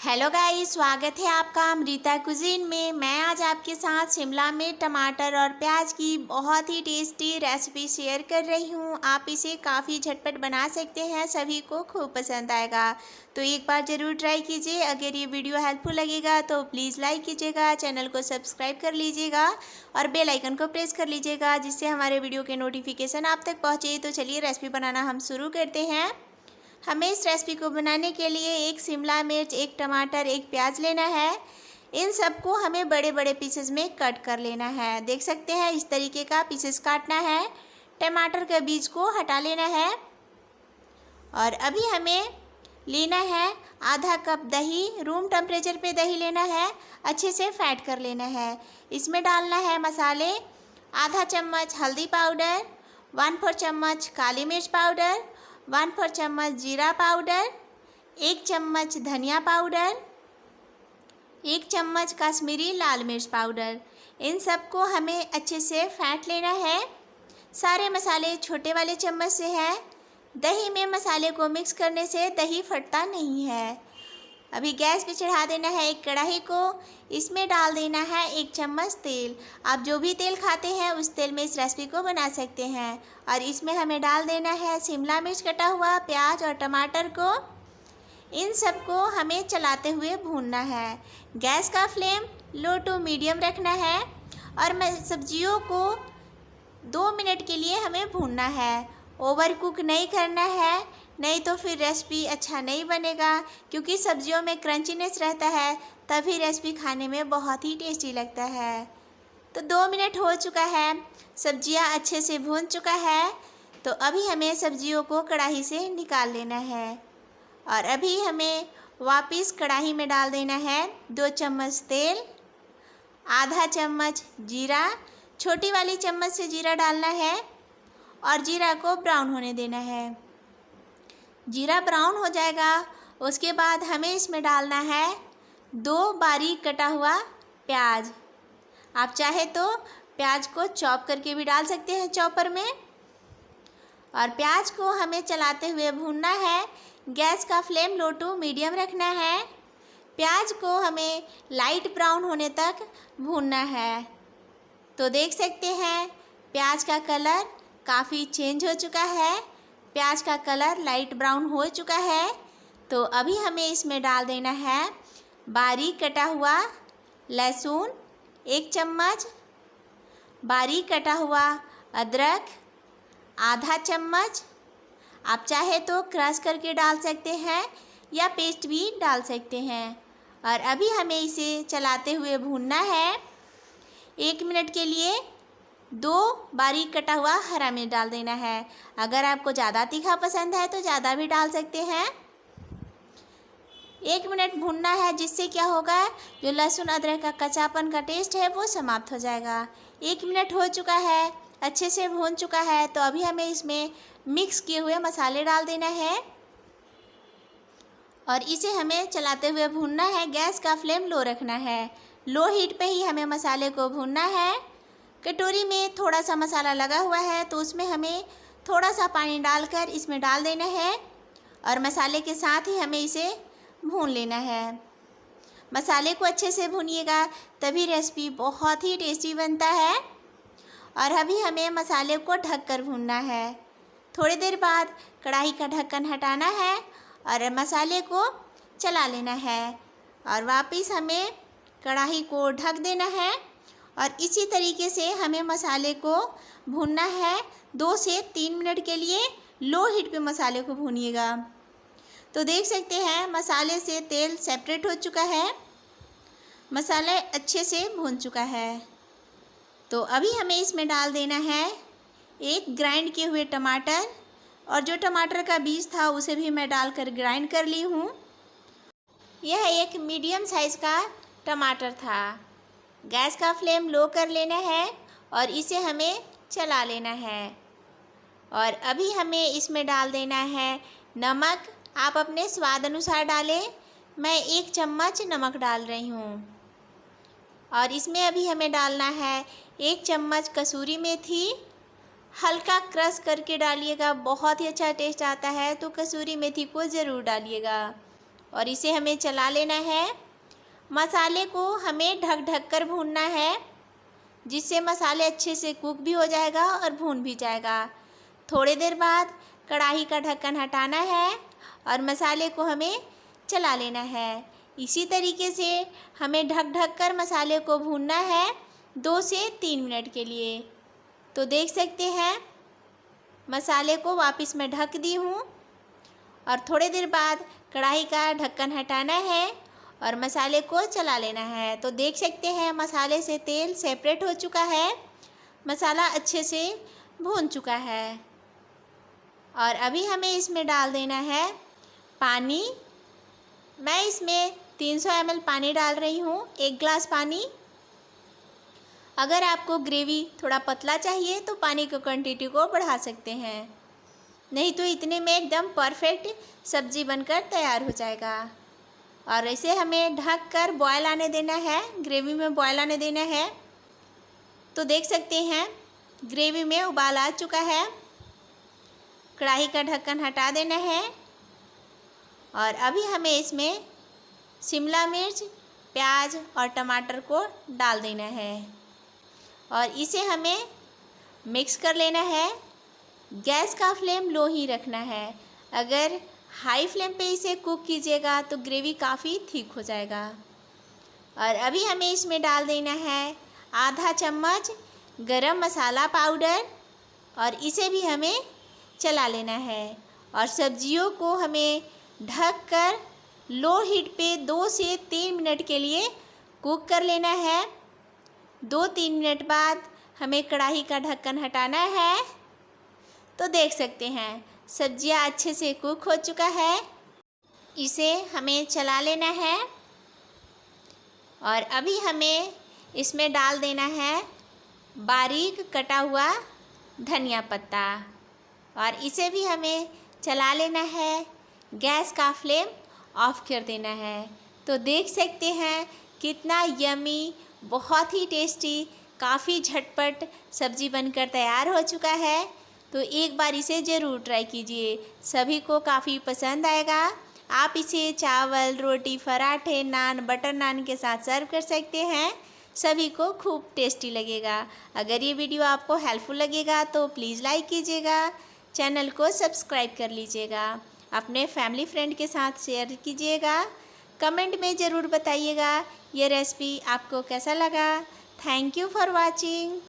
Hello guys, स्वागत है आपका अमृता कुजीन में। मैं आज आपके साथ शिमला मिर्च, टमाटर और प्याज की बहुत ही टेस्टी रेसिपी शेयर कर रही हूँ। आप इसे काफ़ी झटपट बना सकते हैं, सभी को खूब पसंद आएगा। तो एक बार ज़रूर ट्राई कीजिए। अगर ये वीडियो हेल्पफुल लगेगा तो प्लीज़ लाइक कीजिएगा, चैनल को सब्सक्राइब कर लीजिएगा और बेल आइकन को प्रेस कर लीजिएगा, जिससे हमारे वीडियो के नोटिफिकेशन आप तक पहुँचे। तो चलिए रेसिपी बनाना हम शुरू करते हैं। हमें इस रेसिपी को बनाने के लिए एक शिमला मिर्च, एक टमाटर, एक प्याज लेना है। इन सबको हमें बड़े बड़े पीसेस में कट कर लेना है। देख सकते हैं इस तरीके का पीसेस काटना है। टमाटर के बीज को हटा लेना है। और अभी हमें लेना है आधा कप दही। रूम टेम्परेचर पे दही लेना है, अच्छे से फैट कर लेना है। इसमें डालना है मसाले, आधा चम्मच हल्दी पाउडर, 1/4 चम्मच काली मिर्च पाउडर, 1/4 चम्मच जीरा पाउडर, 1 चम्मच धनिया पाउडर, 1 चम्मच कश्मीरी लाल मिर्च पाउडर। इन सबको हमें अच्छे से फैट लेना है। सारे मसाले छोटे वाले चम्मच से है। दही में मसाले को मिक्स करने से दही फटता नहीं है। अभी गैस पे चढ़ा देना है एक कढ़ाई को। इसमें डाल देना है 1 चम्मच तेल। आप जो भी तेल खाते हैं उस तेल में इस रेसिपी को बना सकते हैं। और इसमें हमें डाल देना है शिमला मिर्च कटा हुआ, प्याज और टमाटर को। इन सबको हमें चलाते हुए भूनना है। गैस का फ्लेम लो टू मीडियम रखना है और सब्जियों को 2 मिनट के लिए हमें भूनना है। ओवर कुक नहीं करना है, नहीं तो फिर रेसिपी अच्छा नहीं बनेगा। क्योंकि सब्जियों में क्रंचीनेस रहता है, तभी रेसिपी खाने में बहुत ही टेस्टी लगता है। तो 2 मिनट हो चुका है, सब्जियां अच्छे से भून चुका है। तो अभी हमें सब्जियों को कढ़ाई से निकाल लेना है। और अभी हमें वापस कढ़ाई में डाल देना है 2 चम्मच तेल, आधा चम्मच जीरा, छोटी वाली चम्मच से जीरा डालना है और जीरा को ब्राउन होने देना है। जीरा ब्राउन हो जाएगा, उसके बाद हमें इसमें डालना है 2 बारीक कटा हुआ प्याज। आप चाहे तो प्याज को चॉप करके भी डाल सकते हैं चॉपर में। और प्याज को हमें चलाते हुए भूनना है। गैस का फ्लेम लो टू मीडियम रखना है। प्याज को हमें लाइट ब्राउन होने तक भूनना है। तो देख सकते हैं प्याज का कलर काफ़ी चेंज हो चुका है। प्याज का कलर लाइट ब्राउन हो चुका है। तो अभी हमें इसमें डाल देना है बारीक कटा हुआ लहसुन 1 चम्मच, बारीक कटा हुआ अदरक आधा चम्मच। आप चाहे तो क्रश करके डाल सकते हैं या पेस्ट भी डाल सकते हैं। और अभी हमें इसे चलाते हुए भूनना है 1 मिनट के लिए। 2 बारीक कटा हुआ हरा मिर्च डाल देना है। अगर आपको ज़्यादा तीखा पसंद है तो ज़्यादा भी डाल सकते हैं। 1 मिनट भूनना है, जिससे क्या होगा, जो लहसुन अदरक का कच्चापन का टेस्ट है वो समाप्त हो जाएगा। 1 मिनट हो चुका है, अच्छे से भून चुका है। तो अभी हमें इसमें मिक्स किए हुए मसाले डाल देना है और इसे हमें चलाते हुए भूनना है। गैस का फ्लेम लो रखना है। लो हीट पे ही हमें मसाले को भूनना है। कटोरी में थोड़ा सा मसाला लगा हुआ है, तो उसमें हमें थोड़ा सा पानी डालकर इसमें डाल देना है और मसाले के साथ ही हमें इसे भून लेना है। मसाले को अच्छे से भूनिएगा, तभी रेसिपी बहुत ही टेस्टी बनता है। और अभी हमें मसाले को ढककर भूनना है। थोड़ी देर बाद कढ़ाई का ढक्कन हटाना है और मसाले को चला लेना है और वापस हमें कढ़ाई को ढक देना है। और इसी तरीके से हमें मसाले को भूनना है 2 से 3 मिनट के लिए। लो हीट पे मसाले को भूनिएगा। तो देख सकते हैं मसाले से तेल सेपरेट हो चुका है, मसाला अच्छे से भून चुका है। तो अभी हमें इसमें डाल देना है 1 ग्राइंड किए हुए टमाटर, और जो टमाटर का बीज था उसे भी मैं डालकर ग्राइंड कर ली हूँ। यह एक मीडियम साइज़ का टमाटर था। गैस का फ्लेम लो कर लेना है और इसे हमें चला लेना है। और अभी हमें इसमें डाल देना है नमक। आप अपने स्वाद अनुसार डालें। मैं 1 चम्मच नमक डाल रही हूँ। और इसमें अभी हमें डालना है 1 चम्मच कसूरी मेथी। हल्का क्रश करके डालिएगा, बहुत ही अच्छा टेस्ट आता है। तो कसूरी मेथी को ज़रूर डालिएगा। और इसे हमें चला लेना है। मसाले को हमें ढक ढक कर भूनना है, जिससे मसाले अच्छे से कुक भी हो जाएगा और भून भी जाएगा। थोड़ी देर बाद कढ़ाई का ढक्कन हटाना है और मसाले को हमें चला लेना है। इसी तरीके से हमें ढक ढक कर मसाले को भूनना है 2 से 3 मिनट के लिए। तो देख सकते हैं मसाले को वापस मैं ढक दी हूँ और थोड़ी देर बाद कढ़ाई का ढक्कन हटाना है और मसाले को चला लेना है। तो देख सकते हैं मसाले से तेल सेपरेट हो चुका है, मसाला अच्छे से भून चुका है। और अभी हमें इसमें डाल देना है पानी। मैं इसमें 300 ml पानी डाल रही हूँ, 1 गिलास पानी। अगर आपको ग्रेवी थोड़ा पतला चाहिए तो पानी की क्वांटिटी को बढ़ा सकते हैं, नहीं तो इतने में एकदम परफेक्ट सब्ज़ी बनकर तैयार हो जाएगा। और इसे हमें ढक कर बॉयल आने देना है, ग्रेवी में बॉयल आने देना है। तो देख सकते हैं ग्रेवी में उबाल आ चुका है। कढ़ाई का ढक्कन हटा देना है और अभी हमें इसमें शिमला मिर्च, प्याज और टमाटर को डाल देना है और इसे हमें मिक्स कर लेना है। गैस का फ्लेम लो ही रखना है, अगर हाई फ्लेम पे इसे कुक कीजिएगा तो ग्रेवी काफ़ी थिक हो जाएगा। और अभी हमें इसमें डाल देना है आधा चम्मच गरम मसाला पाउडर और इसे भी हमें चला लेना है। और सब्जियों को हमें ढक कर लो हीट पे 2 से 3 मिनट के लिए कुक कर लेना है। 2-3 मिनट बाद हमें कढ़ाई का ढक्कन हटाना है। तो देख सकते हैं सब्जियां अच्छे से कुक हो चुका है, इसे हमें चला लेना है। और अभी हमें इसमें डाल देना है बारीक कटा हुआ धनिया पत्ता और इसे भी हमें चला लेना है। गैस का फ्लेम ऑफ कर देना है। तो देख सकते हैं कितना यमी, बहुत ही टेस्टी, काफ़ी झटपट सब्ज़ी बनकर तैयार हो चुका है। तो एक बार इसे ज़रूर ट्राई कीजिए, सभी को काफ़ी पसंद आएगा। आप इसे चावल, रोटी, पराठे, नान, बटर नान के साथ सर्व कर सकते हैं, सभी को खूब टेस्टी लगेगा। अगर ये वीडियो आपको हेल्पफुल लगेगा तो प्लीज़ लाइक कीजिएगा, चैनल को सब्सक्राइब कर लीजिएगा, अपने फैमिली फ्रेंड के साथ शेयर कीजिएगा। कमेंट में ज़रूर बताइएगा ये रेसिपी आपको कैसा लगा। Thank you for watching.